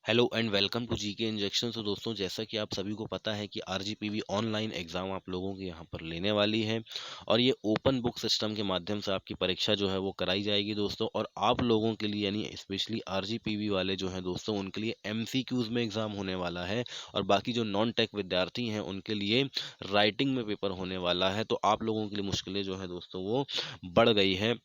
Hello and welcome to GK injection. तो दोस्तों, जैसा कि आप सभी को पता है कि आरजीपीवी ऑनलाइन एग्ज़ाम आप लोगों के यहाँ पर लेने वाली है और ये ओपन बुक सिस्टम के माध्यम से आपकी परीक्षा जो है वो कराई जाएगी दोस्तों। और आप लोगों के लिए यानी स्पेशली आरजीपीवी वाले जो हैं दोस्तों, उनके लिए एमसीक्यूज़ में एग्ज़ाम होने वाला है और बाकी जो नॉन टेक विद्यार्थी हैं उनके लिए राइटिंग में पेपर होने वाला है। तो आप लोगों के लिए मुश्किलें जो है दोस्तों वो बढ़ गई हैं,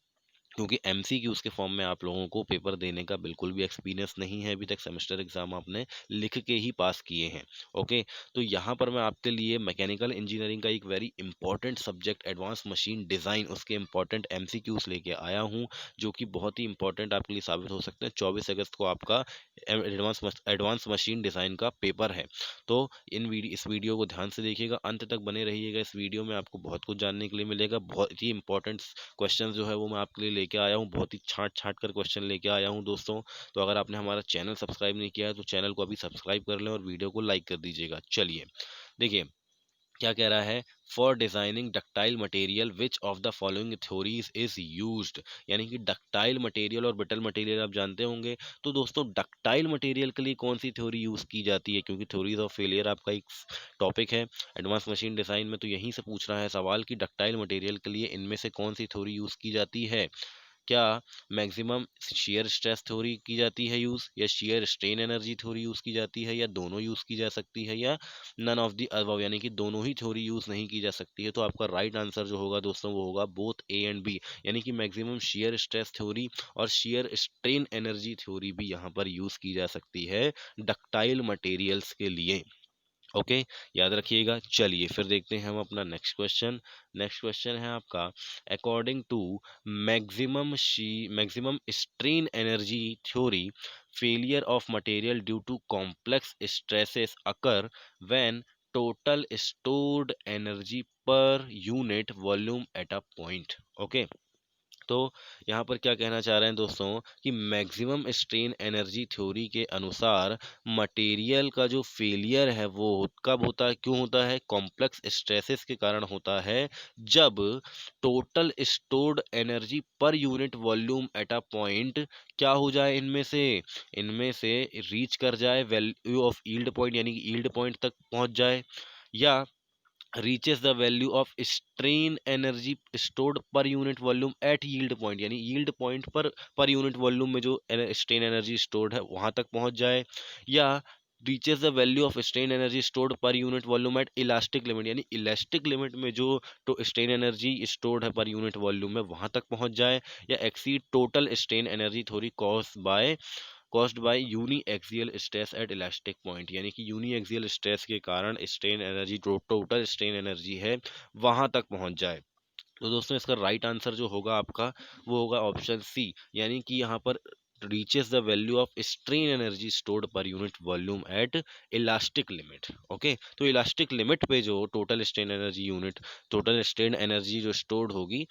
क्योंकि एमसीक्यूज़ के फॉर्म में आप लोगों को पेपर देने का बिल्कुल भी एक्सपीरियंस नहीं है। अभी तक सेमेस्टर एग्जाम आपने लिख के ही पास किए हैं। ओके, तो यहाँ पर मैं आपके लिए मैकेनिकल इंजीनियरिंग का एक very important subject advance machine design, उसके इंपॉर्टेंट एमसीक्यूज़ लेके आया हूँ, जो कि बहुत ही इंपॉर्टेंट आपके लिए साबित हो सकते हैं। 24 अगस्त को आपका एडवांस मशीन डिज़ाइन का पेपर है। तो इस वीडियो को ध्यान से देखिएगा, अंत तक बने रहिएगा। इस वीडियो में आपको बहुत कुछ जानने के लिए मिलेगा। बहुत ही इंपॉर्टेंट क्वेश्चन जो है वो मैं आपके लिए लेके आया हूँ, बहुत ही छांट छांट कर क्वेश्चन लेके आया हूँ दोस्तों। तो अगर आपने हमारा चैनल सब्सक्राइब नहीं किया है तो चैनल को अभी सब्सक्राइब कर लें और वीडियो को लाइक कर दीजिएगा। चलिए देखिए क्या कह रहा है। For designing ductile material which of the following theories is used. यानी कि डक्टाइल मटेरियल और ब्रिटल मटेरियल आप जानते होंगे। तो दोस्तों, डक्टाइल मटेरियल के लिए कौन सी थ्योरी यूज की जाती है, क्योंकि थ्योरीज ऑफ फेलियर आपका एक टॉपिक है एडवांस मशीन डिजाइन में, तो यहीं से पूछ रहा है सवाल कि डक्टाइल मटेरियल के लिए इनमें से कौन सी थ्योरी यूज की जाती है। क्या मैक्सिमम शेयर स्ट्रेस थ्योरी की जाती है यूज़, या shear strain energy theory use की जाती है, या दोनों यूज़ की जा सकती है, या नन ऑफ द अबव, यानी कि दोनों ही थ्योरी यूज़ नहीं की जा सकती है। तो आपका राइट आंसर जो होगा दोस्तों वो होगा बोथ ए एंड बी, यानी कि मैक्सिमम शेयर स्ट्रेस थ्योरी और शेयर स्ट्रेन एनर्जी थ्योरी भी यहाँ पर यूज़ की जा सकती है डक्टाइल मटेरियल्स के लिए। ओके, याद रखिएगा। चलिए फिर देखते हैं हम अपना नेक्स्ट क्वेश्चन है आपका। According to maximum strain energy theory, failure of material due to complex stresses occur when total stored energy per unit volume at a point. Okay, तो यहाँ पर क्या कहना चाह रहे हैं दोस्तों कि मैक्सिमम स्ट्रेन एनर्जी थ्योरी के अनुसार मटेरियल का जो फेलियर है वो कब होता है, क्यों होता है, कॉम्प्लेक्स स्ट्रेसेस के कारण होता है, जब total stored energy per unit volume at a point क्या हो जाए, इनमें से रीच कर जाए वैल्यू ऑफ यील्ड पॉइंट, यानी कि यील्ड पॉइंट तक पहुंच जाए, या reaches the value of strain energy stored per unit volume at yield point, यानी yield point पर यूनिट वॉल्यूम में जो स्ट्रेन एनर्जी स्टोर्ड है वहां तक पहुंच जाए, या reaches the value of strain energy stored per unit volume at elastic limit, यानी इलास्टिक लिमिट में जो तो स्ट्रेन एनर्जी स्टोर्ड है पर यूनिट वॉल्यूम में वहां तक पहुंच जाए, या exceed total strain energy theory caused by uniaxial stress at elastic point, यानी कि यूनी एक्सियल स्ट्रेस के कारण स्ट्रेन एनर्जी जो टोटल स्ट्रेन एनर्जी है वहां तक पहुंच जाए। तो दोस्तों, इसका राइट आंसर जो होगा आपका वो होगा ऑप्शन सी, यानी कि यहाँ पर reaches the value of strain energy stored per unit volume at elastic limit। Okay, तो इलास्टिक लिमिट पे जो टोटल स्ट्रेन एनर्जी जो स्टोर्ड होगी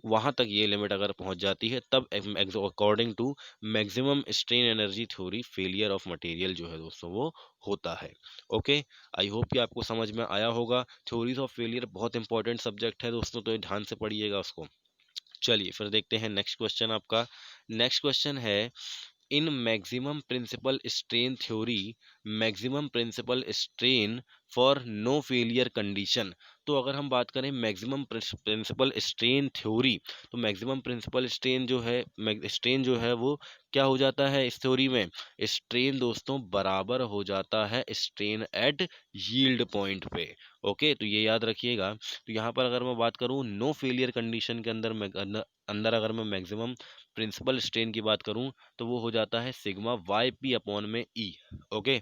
वहां तक ये लिमिट अगर पहुंच जाती है तब according to maximum strain energy theory failure of material जो है दोस्तों वो होता है। ओके, आई होप कि आपको समझ में आया होगा। थ्योरीज ऑफ फेलियर बहुत इंपॉर्टेंट सब्जेक्ट है दोस्तों, तो ये ध्यान से पढ़िएगा उसको। चलिए फिर देखते हैं नेक्स्ट क्वेश्चन आपका। नेक्स्ट क्वेश्चन है, in maximum principal strain theory, maximum principal strain for no failure condition. तो अगर हम बात करें मैक्सिमम प्रिंसिपल स्ट्रेन थ्योरी, तो मैक्सिमम प्रिंसिपल स्ट्रेन जो है वो क्या हो जाता है इस थ्योरी में, स्ट्रेन दोस्तों बराबर हो जाता है स्ट्रेन एट यील्ड पॉइंट पे। ओके, तो ये याद रखिएगा। तो यहाँ पर अगर मैं बात करूँ नो फेलियर कंडीशन के अंदर अगर मैं मैक्सिमम प्रिंसिपल स्ट्रेन की बात करूं तो वो हो जाता है सिग्मा वाई पी अपॉन में ई। ओके,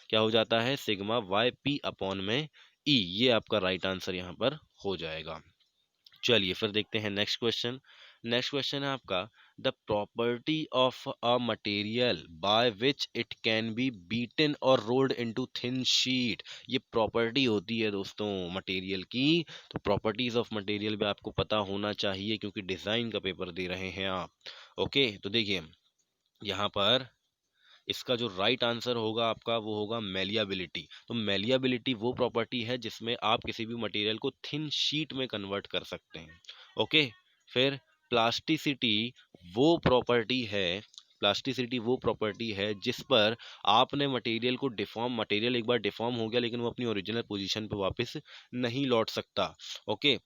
क्या हो जाता है, सिग्मा वाई पी अपॉन में ई। ये आपका राइट आंसर यहाँ पर हो जाएगा। चलिए फिर देखते हैं नेक्स्ट क्वेश्चन है आपका। The property of a material by which it can be beaten और रोल्ड इनटू थिन शीट। ये प्रॉपर्टी होती है दोस्तों मटेरियल की। तो प्रॉपर्टीज ऑफ मटेरियल भी आपको पता होना चाहिए, क्योंकि डिजाइन का पेपर दे रहे हैं आप। ओके, तो देखिए यहाँ पर इसका जो राइट आंसर होगा आपका वो होगा मेलियाबिलिटी। तो मेलियाबिलिटी वो प्रॉपर्टी है जिसमें आप किसी भी मटेरियल को थिन शीट में कन्वर्ट कर सकते हैं। ओके, फिर प्लास्टिसिटी वो प्रॉपर्टी है प्लास्टिसिटी वो प्रॉपर्टी है जिस पर आपने मटेरियल एक बार डिफॉर्म हो गया लेकिन वो अपनी ओरिजिनल पोजीशन पे वापस नहीं लौट सकता। ओके।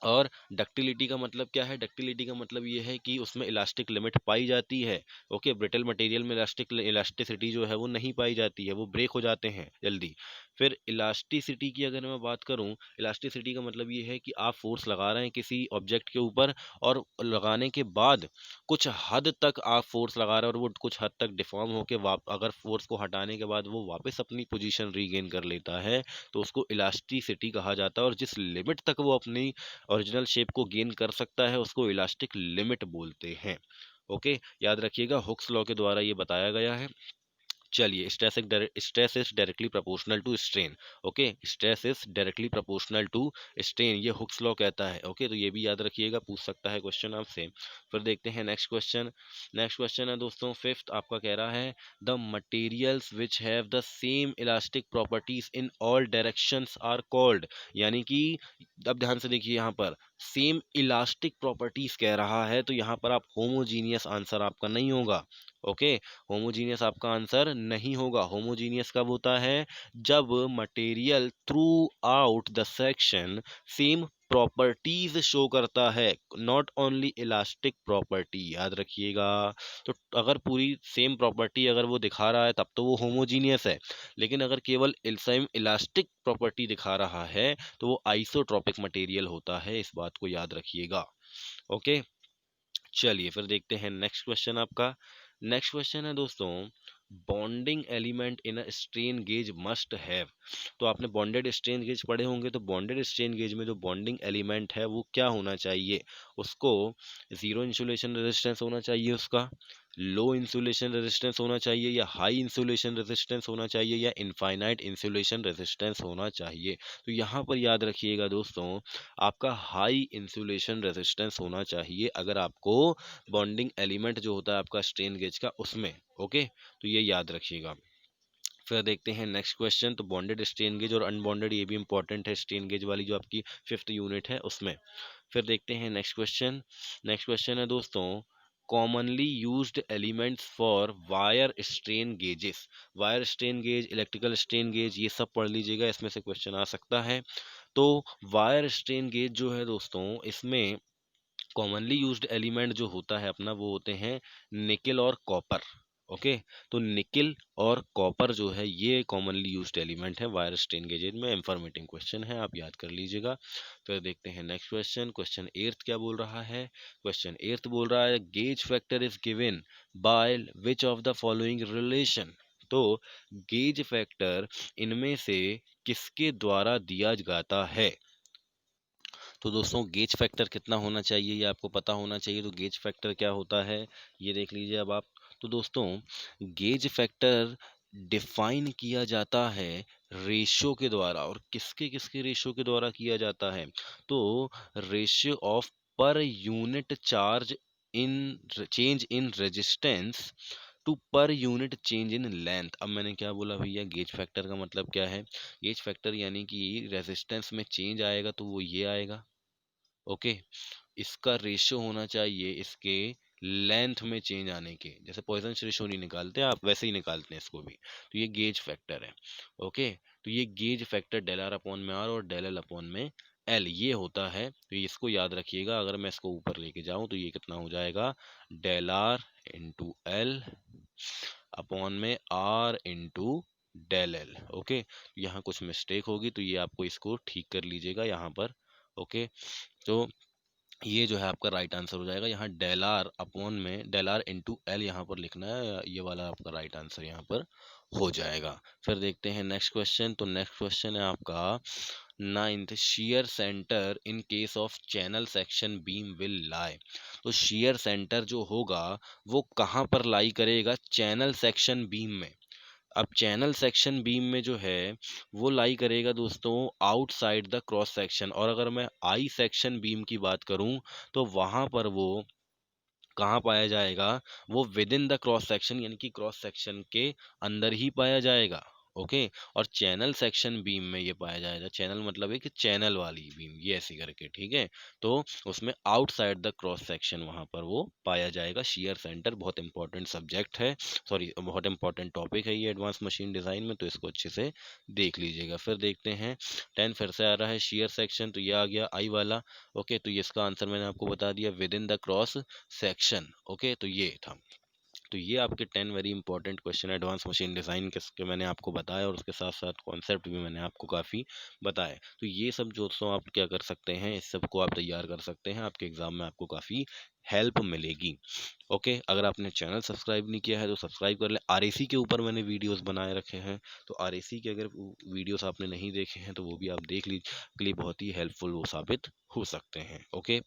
और डक्टिलिटी का मतलब क्या है? डक्टिलिटी का मतलब ये है कि उसमें इलास्टिक लिमिट पाई जाती है। ओके, ब्रिटल मटेरियल में इलास्टिसिटी जो है वो नहीं पाई जाती है, वो ब्रेक हो जाते हैं जल्दी। फिर इलास्टिसिटी की अगर मैं बात करूं, इलास्टिसिटी का मतलब ये है कि आप फोर्स लगा रहे हैं किसी ऑब्जेक्ट के ऊपर और लगाने के बाद कुछ हद तक आप फोर्स लगा रहे हैं और वो कुछ हद तक डिफॉर्म होके अगर फोर्स को हटाने के बाद वो वापस अपनी पोजीशन रीगेन कर लेता है तो उसको इलास्टिसिटी कहा जाता है। और जिस लिमिट तक वो अपनी ओरिजिनल शेप को गेन कर सकता है उसको इलास्टिक लिमिट बोलते हैं। ओके, याद रखिएगा हुक्स लॉ के द्वारा ये बताया गया है। चलिए, stress is directly proportional to strain. Okay, stress is directly proportional to strain, ये हुक्स लॉ कहता है। ओके, तो ये भी याद रखिएगा, पूछ सकता है क्वेश्चन आपसे। फिर देखते हैं नेक्स्ट क्वेश्चन। नेक्स्ट क्वेश्चन है दोस्तों फिफ्थ, आपका कह रहा है the materials which have the same elastic properties in all directions are called. यानी कि अब ध्यान से देखिए, यहाँ पर सेम इलास्टिक प्रॉपर्टीज कह रहा है तो यहाँ पर आप होमोजीनियस आंसर आपका नहीं होगा। ओके, होमोजीनियस आपका आंसर नहीं होगा। होमोजीनियस कब होता है? जब material through out the section same properties show करता है, नॉट ओनली इलास्टिक प्रॉपर्टी, याद रखिएगा। तो अगर पूरी सेम प्रॉपर्टी अगर वो दिखा रहा है तब तो वो होमोजीनियस है, लेकिन अगर केवल सेम इलास्टिक प्रॉपर्टी दिखा रहा है तो वो आइसोट्रॉपिक मटेरियल होता है, इस बात को याद रखिएगा। ओके, चलिए फिर देखते हैं नेक्स्ट क्वेश्चन आपका। नेक्स्ट क्वेश्चन है दोस्तों, bonding element in a strain gauge must have. तो आपने बॉन्डेड स्ट्रेन गेज पढ़े होंगे, तो बॉन्डेड स्ट्रेन गेज में जो बॉन्डिंग एलिमेंट है वो क्या होना चाहिए? उसको जीरो इंसुलेशन रेजिस्टेंस होना चाहिए, उसका लो इंसुलेशन रेजिस्टेंस होना चाहिए, या हाई इंसुलेशन रेजिस्टेंस होना चाहिए, या इनफाइनाइट इंसुलेशन रेजिस्टेंस होना चाहिए। तो यहाँ पर याद रखिएगा दोस्तों, आपका हाई इंसुलेशन रेजिस्टेंस होना चाहिए अगर आपको बॉन्डिंग एलिमेंट जो होता है आपका स्ट्रेन गेज का उसमें। ओके, तो ये याद रखिएगा। फिर देखते हैं नेक्स्ट क्वेश्चन। तो बॉन्डेड स्ट्रेन गेज और अनबॉन्डेड ये भी इंपॉर्टेंट है, स्ट्रेन गेज वाली जो आपकी फिफ्थ यूनिट है उसमें। फिर देखते हैं नेक्स्ट क्वेश्चन। नेक्स्ट क्वेश्चन है दोस्तों, commonly used elements for wire strain gauges. Wire strain gauge, electrical strain gauge, ये सब पढ़ लीजिएगा, इसमें से क्वेश्चन आ सकता है। तो वायर स्ट्रेन गेज जो है दोस्तों, इसमें कॉमनली यूज्ड एलिमेंट जो होता है अपना वो होते हैं निकेल और कॉपर। ओके, तो निकेल और कॉपर जो है ये कॉमनली यूज्ड एलिमेंट है वायर स्ट्रेन गेजेज में। इंफॉर्मेटिव क्वेश्चन है, आप याद कर लीजिएगा। फिर देखते हैं नेक्स्ट क्वेश्चन। क्वेश्चन एर्थ क्या बोल रहा है? क्वेश्चन एर्थ बोल रहा है gauge factor is given by which of the following relation. तो गेज फैक्टर इनमें से किसके द्वारा दिया जाता है? तो दोस्तों गेज फैक्टर कितना होना चाहिए ये आपको पता होना चाहिए। तो गेज फैक्टर क्या होता है ये देख लीजिए अब आप। तो दोस्तों गेज फैक्टर डिफाइन किया जाता है रेशियो के द्वारा, और किसके किसके रेशियो के द्वारा किया जाता है? तो ratio of per unit charge in change in resistance to per unit change in length. अब मैंने क्या बोला भैया, गेज फैक्टर का मतलब क्या है? गेज फैक्टर यानी कि रेजिस्टेंस में चेंज आएगा तो वो ये आएगा। ओके, इसका रेशियो होना चाहिए इसके लेंथ में चेंज आने के, जैसे पॉइजन रेशियो नहीं निकालते आप वैसे ही निकालते हैं इसको भी। तो ये गेज फैक्टर है। ओके, तो ये gauge factor del R upon में आर और डेल एल अपॉन में एल ये होता है। तो इसको याद रखिएगा, अगर मैं इसको ऊपर लेके जाऊं तो ये कितना हो जाएगा, del R into L upon में R into del L. Okay, यहाँ कुछ मिस्टेक होगी तो ये आपको इसको ठीक कर लीजिएगा यहाँ पर। ओके, तो ये जो है आपका राइट आंसर हो जाएगा। यहाँ डेल आर अपॉन में डेल आर इंटू एल यहाँ पर लिखना है, ये वाला आपका राइट आंसर यहाँ पर हो जाएगा। फिर देखते हैं नेक्स्ट क्वेश्चन। तो नेक्स्ट क्वेश्चन है आपका ninth, share centre in case of channel section beam will lie. तो शेयर सेंटर जो होगा वो कहाँ पर लाई करेगा? चैनल सेक्शन बीम में। अब चैनल सेक्शन बीम में जो है वो लाई करेगा दोस्तों आउटसाइड द क्रॉस सेक्शन, और अगर मैं आई सेक्शन बीम की बात करूं तो वहां पर वो कहाँ पाया जाएगा? वो with in the cross section, यानी कि क्रॉस सेक्शन के अंदर ही पाया जाएगा। ओके। और चैनल सेक्शन बीम में ये पाया जाएगा, चैनल मतलब है कि चैनल वाली बीम, ये ऐसी करके, ठीक है। तो उसमें आउटसाइड द क्रॉस सेक्शन वहां पर वो पाया जाएगा। शेयर सेंटर बहुत इंपॉर्टेंट सब्जेक्ट है, सॉरी बहुत इंपॉर्टेंट टॉपिक है ये एडवांस मशीन डिजाइन में, तो इसको अच्छे से देख लीजिएगा। फिर देखते हैं 10 फिर से आ रहा है शेयर सेक्शन, तो ये आ गया आई वाला। ओके, तो ये इसका आंसर मैंने आपको बता दिया, with in the cross section. Okay, तो ये था। तो ये आपके 10 very important question advance machine design के मैंने आपको बताया, और उसके साथ साथ कॉन्सेप्ट भी मैंने आपको काफ़ी बताए। तो ये सब दोस्तों आप क्या कर सकते हैं, इस सब को आप तैयार कर सकते हैं, आपके एग्जाम में आपको काफ़ी हेल्प मिलेगी। ओके, अगर आपने चैनल सब्सक्राइब नहीं किया है तो सब्सक्राइब कर लें। आरएसी के ऊपर मैंने वीडियोस बनाए रखे हैं, तो आरएसी के अगर वीडियोस आपने नहीं देखे हैं तो वो भी आप देख लीजिए, के लिए बहुत ही हेल्पफुल वो साबित हो सकते हैं। ओके।